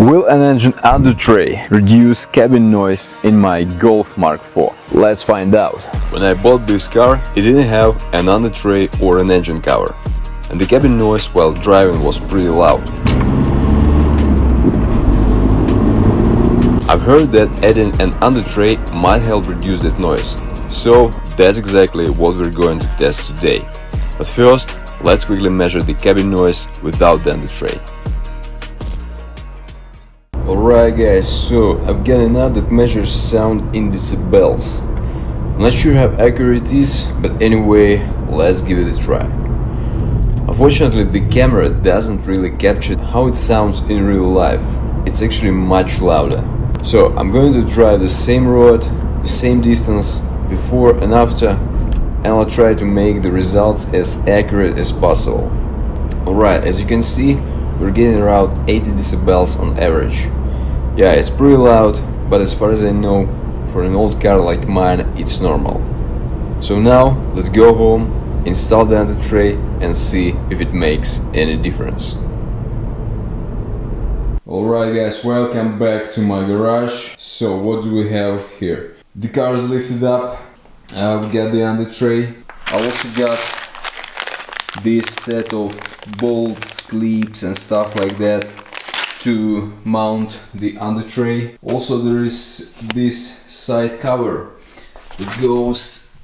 Will an engine Undertray reduce cabin noise in my Golf Mk4? Let's find out. When I bought this car, it didn't have an Undertray or an engine cover, and the cabin noise while driving was pretty loud. I've heard that adding an Undertray might help reduce that noise, so that's exactly what we're going to test today. But first, let's quickly measure the cabin noise without the Undertray. Alright guys, so I've got an app that measures sound in decibels. I'm not sure how accurate it is, but anyway, let's give it a try. Unfortunately, the camera doesn't really capture how it sounds in real life. It's actually much louder. So I'm going to drive the same road, the same distance, before and after, and I'll try to make the results as accurate as possible. Alright, as you can see, we're getting around 80 decibels on average. Yeah, it's pretty loud, but as far as I know, for an old car like mine, it's normal. So now, let's go home, install the Undertray and see if it makes any difference. Alright guys, welcome back to my garage. So what do we have here? The car is lifted up, we got the Undertray. I also got this set of bolts, clips and stuff like that to mount the Undertray. Also there is this side cover that goes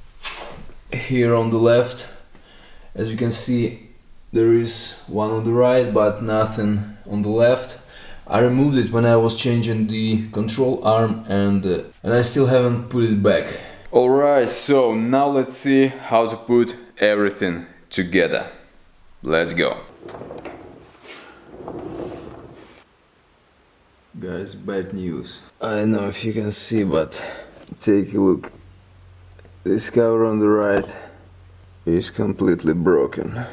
here on the left. As you can see, there is one on the right but nothing on the left. I removed it when I was changing the control arm and I still haven't put it back. Alright, so now let's see how to put everything together. Let's go. Guys, bad news. I don't know if you can see, but take a look. This cover on the right is completely broken.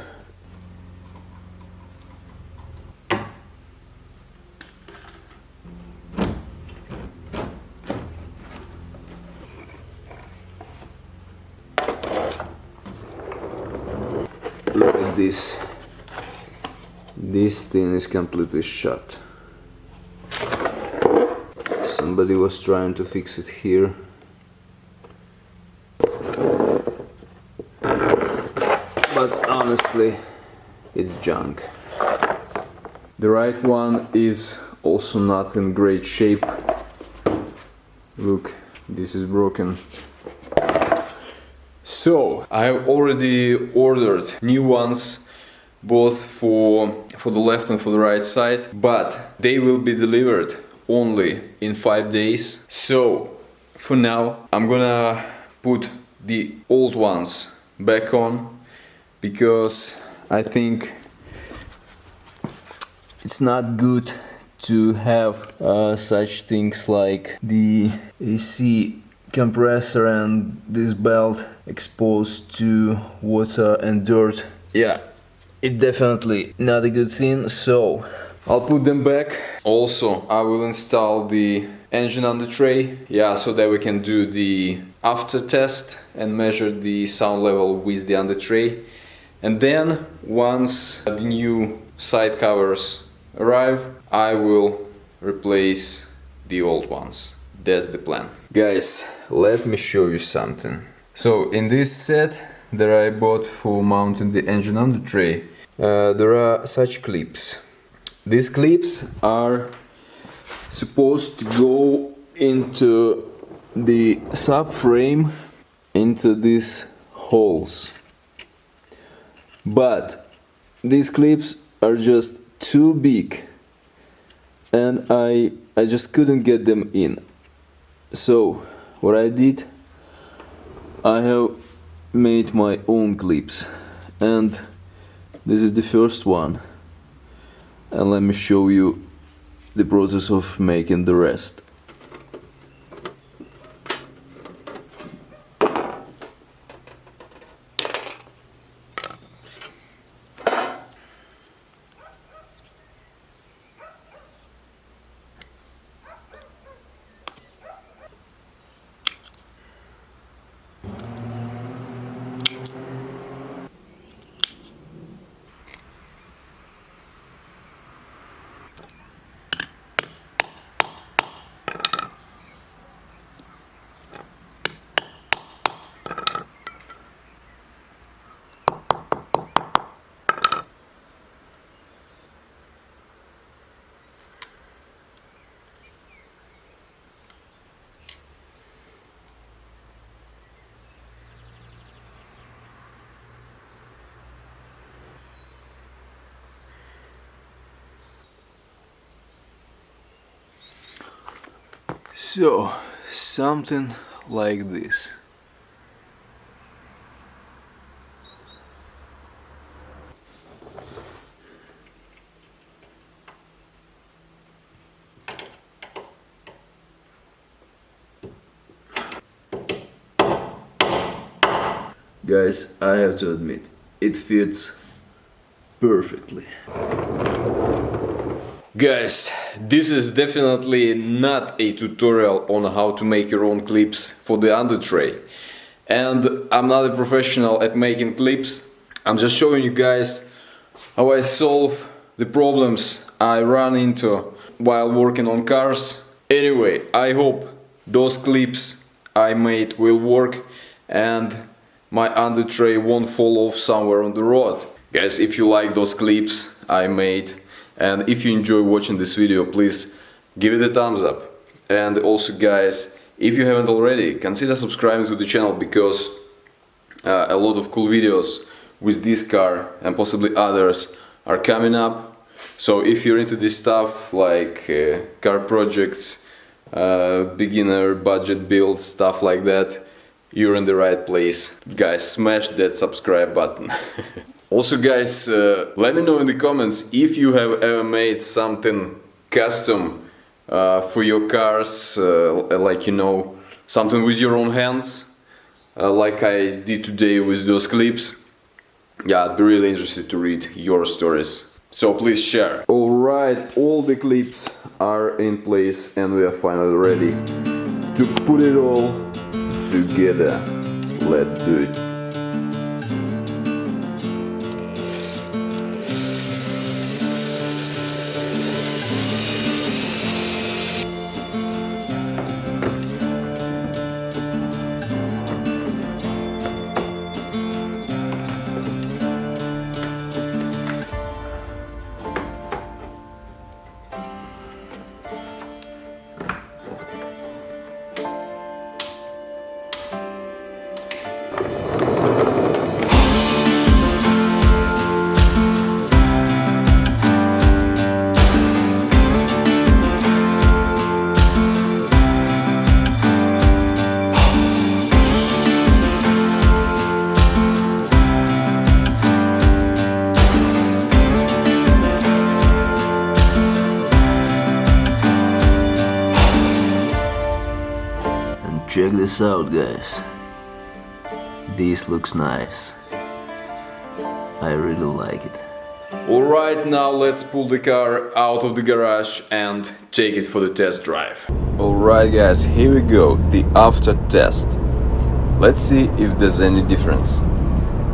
Look at this. This thing is completely shut. Somebody was trying to fix it here. But honestly, it's junk. The right one is also not in great shape. Look, this is broken. So, I have already ordered new ones, both for the left and for the right side, but they will be delivered only in 5 days. So, for now, I'm gonna put the old ones back on, because I think it's not good to have such things like the AC compressor and this belt exposed to water and dirt. Yeah, it's definitely not a good thing, so I'll put them back. Also, I will install the engine Undertray, yeah, so that we can do the after test and measure the sound level with the Undertray. And then, once the new side covers arrive, I will replace the old ones. That's the plan. Guys, let me show you something. So, in this set that I bought for mounting the engine Undertray, there are such clips. These clips are supposed to go into the subframe, into these holes. But these clips are just too big and I just couldn't get them in. So what I did, I have made my own clips, and this is the first one. And let me show you the process of making the rest. So, something like this. Guys, I have to admit, it fits perfectly. Guys, this is definitely not a tutorial on how to make your own clips for the Undertray. And I'm not a professional at making clips. I'm just showing you guys how I solve the problems I run into while working on cars. Anyway, I hope those clips I made will work and my Undertray won't fall off somewhere on the road. Guys, if you like those clips I made and if you enjoy watching this video, please give it a thumbs up. And also guys, if you haven't already, consider subscribing to the channel because a lot of cool videos with this car and possibly others are coming up. So if you're into this stuff like car projects, beginner budget builds, stuff like that, you're in the right place. Guys, smash that subscribe button. Also guys, let me know in the comments if you have ever made something custom for your cars, like you know, something with your own hands, like I did today with those clips. Yeah, I'd be really interested to read your stories. So please share. Alright, all the clips are in place and we are finally ready to put it all together. Let's do it. Check this out guys, this looks nice, I really like it. Alright, now let's pull the car out of the garage and take it for the test drive. Alright guys, here we go, the after test. Let's see if there's any difference.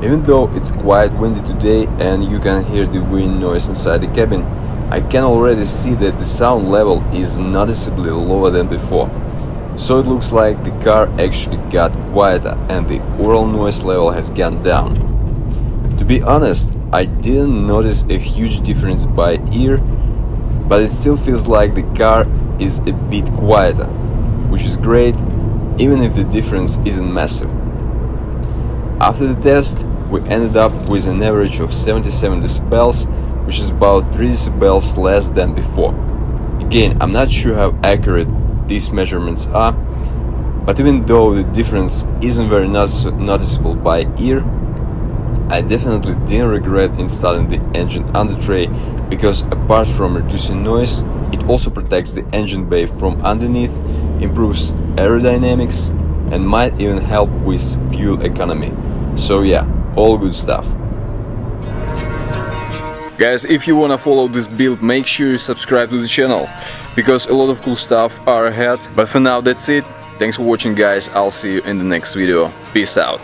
Even though it's quite windy today and you can hear the wind noise inside the cabin, I can already see that the sound level is noticeably lower than before. So it looks like the car actually got quieter and the overall noise level has gone down. To be honest, I didn't notice a huge difference by ear, but it still feels like the car is a bit quieter, which is great, even if the difference isn't massive. After the test, we ended up with an average of 77 decibels, which is about 3 decibels less than before. Again, I'm not sure how accurate these measurements are, but even though the difference isn't very noticeable by ear, I definitely didn't regret installing the engine Undertray because apart from reducing noise, it also protects the engine bay from underneath, improves aerodynamics and might even help with fuel economy. So yeah, all good stuff. Guys, if you wanna follow this build, make sure you subscribe to the channel, because a lot of cool stuff are ahead. But for now, that's it. Thanks for watching guys, I'll see you in the next video. Peace out.